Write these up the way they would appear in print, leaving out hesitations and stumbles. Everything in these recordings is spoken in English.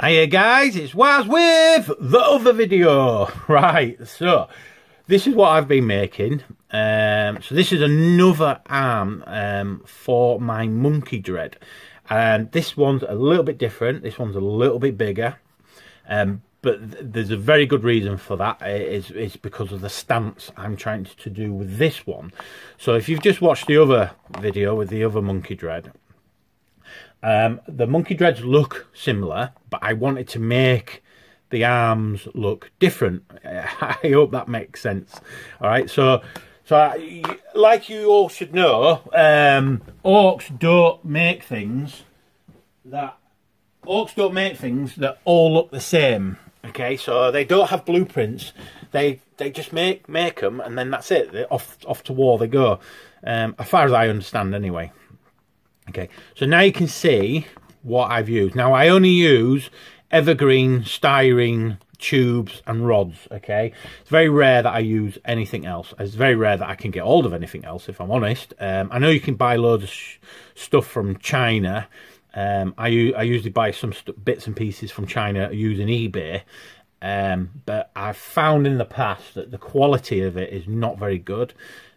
Hiya guys, it's Waz with the other video. Right, so this is what I've been making. So this is another arm for my monkey dread. And this one's a little bit different. This one's a little bit bigger. But there's a very good reason for that. It's because of the stance I'm trying to do with this one. So if you've just watched the other video with the other monkey dread, the monkey dreads look similar, but I wanted to make the arms look different. I hope that makes sense. All right, so like you all should know, orcs don't make things that all look the same. Okay, so they don't have blueprints. They just make them, and then that's it. They're off to war they go. As far as I understand, anyway. Okay, so now you can see what I've used. Now I only use evergreen, styrene, tubes and rods. Okay, it's very rare that I use anything else. It's very rare that I can get hold of anything else, if I'm honest. I know you can buy loads of stuff from China. I usually buy some bits and pieces from China using eBay. But I've found in the past that the quality of it is not very good.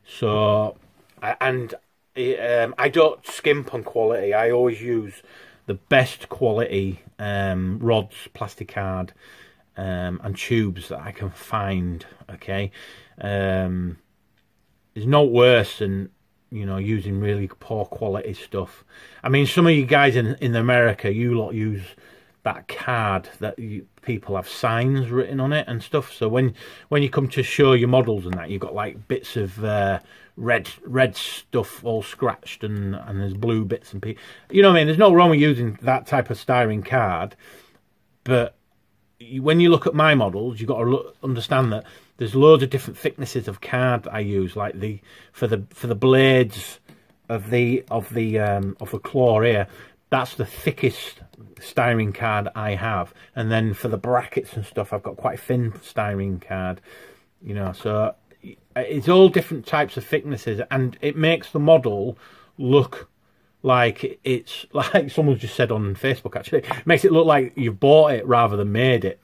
So, I don't skimp on quality. I always use the best quality rods, plastic card, and tubes that I can find. Okay, there's no worse than, you know, using really poor quality stuff. I mean, some of you guys in America, you lot use that card that people have signs written on it and stuff. So when you come to show your models and that, you've got like bits of red stuff all scratched and there's blue bits and pieces. You know what I mean? There's no wrong with using that type of styrene card, but when you look at my models, you've got to understand that there's loads of different thicknesses of card that I use, like for the blades of the claw here. That's the thickest styrene card I have, and then for the brackets and stuff, I've got quite a thin styrene card. You know, so it's all different types of thicknesses, and it makes the model look like it's like someone just said on Facebook. Actually, it makes it look like you've bought it rather than made it.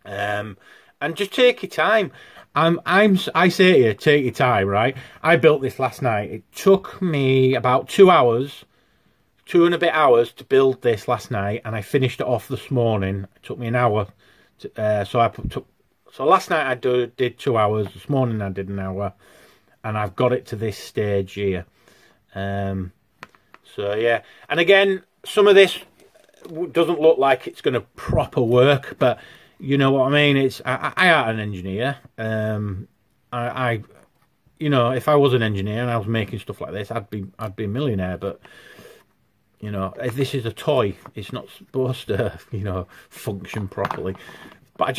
And just take your time. I say to you, take your time, right? I built this last night. It took me about 2 hours, 2 and a bit hours to build this last night, and I finished it off this morning. It took me an hour. So last night I did 2 hours. This morning I did an hour, and I've got it to this stage here. So yeah, and again, some of this doesn't look like it's going to proper work, but you know what I mean. It's I am an engineer. You know, if I was an engineer and I was making stuff like this, I'd be a millionaire. But you know, this is a toy. It's not supposed to, you know, function properly. But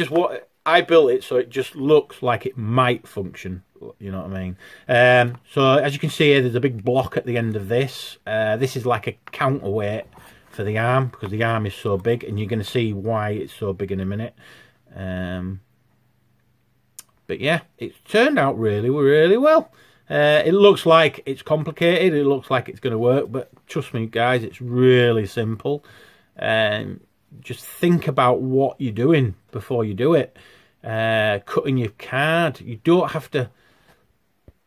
I built it so it just looks like it might function. You know what I mean? So as you can see here, there's a big block at the end of this. This is like a counterweight for the arm, because the arm is so big, and you're going to see why it's so big in a minute. But yeah, it's turned out really well. It looks like it's complicated. It looks like it's going to work, but trust me, guys, it's really simple. Just think about what you're doing before you do it. Cutting your card, you don't have to,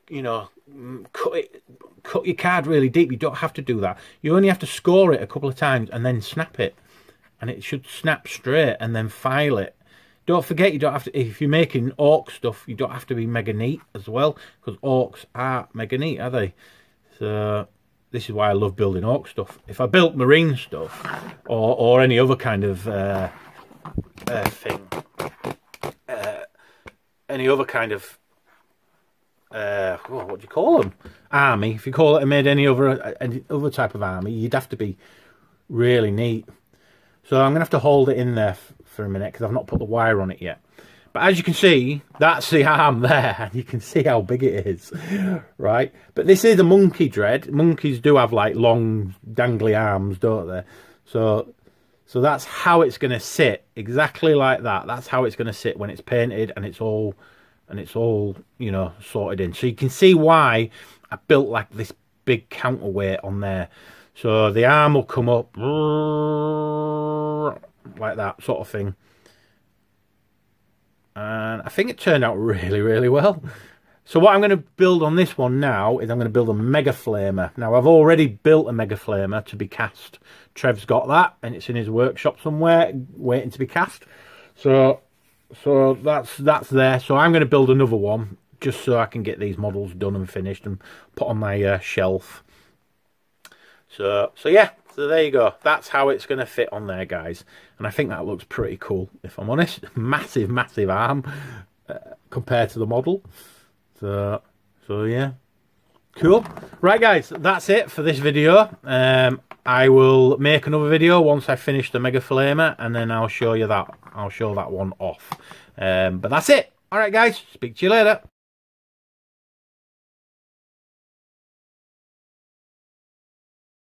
you know, cut your card really deep. You don't have to do that. You only have to score it a couple of times and then snap it, and it should snap straight, and then file it. Don't forget, you don't have to, if you're making orc stuff, you don't have to be mega neat as well, because orcs are mega neat, are they? So this is why I love building orc stuff. If I built marine stuff or any other kind of thing, any other kind of what do you call them? Army. If you call it, made any other type of army, you'd have to be really neat. So I'm gonna have to hold it in there for a minute, because I've not put the wire on it yet. But as you can see, that's the arm there, and you can see how big it is, right? But this is a monkey dread. Monkeys do have like long, dangly arms, don't they? So that's how it's going to sit, exactly like that. That's how it's going to sit when it's painted and it's all, you know, sorted in. So you can see why I built like this big counterweight on there. So the arm will come up like that sort of thing. And I think it turned out really, really well. So what I'm going to build on this one now is I'm going to build a Mega Flamer. Now, I've already built a Mega Flamer to be cast. Trev's got that, and it's in his workshop somewhere, waiting to be cast. So that's there. So I'm going to build another one, just so I can get these models done and finished and put on my shelf. So yeah, so there you go. That's how it's going to fit on there, guys. And I think that looks pretty cool, if I'm honest. Massive, massive arm compared to the model. So yeah, cool. Right, guys, that's it for this video. I will make another video once I finish the Mega Flamer, and then I'll show you that. I'll show that one off. But that's it. All right, guys, speak to you later.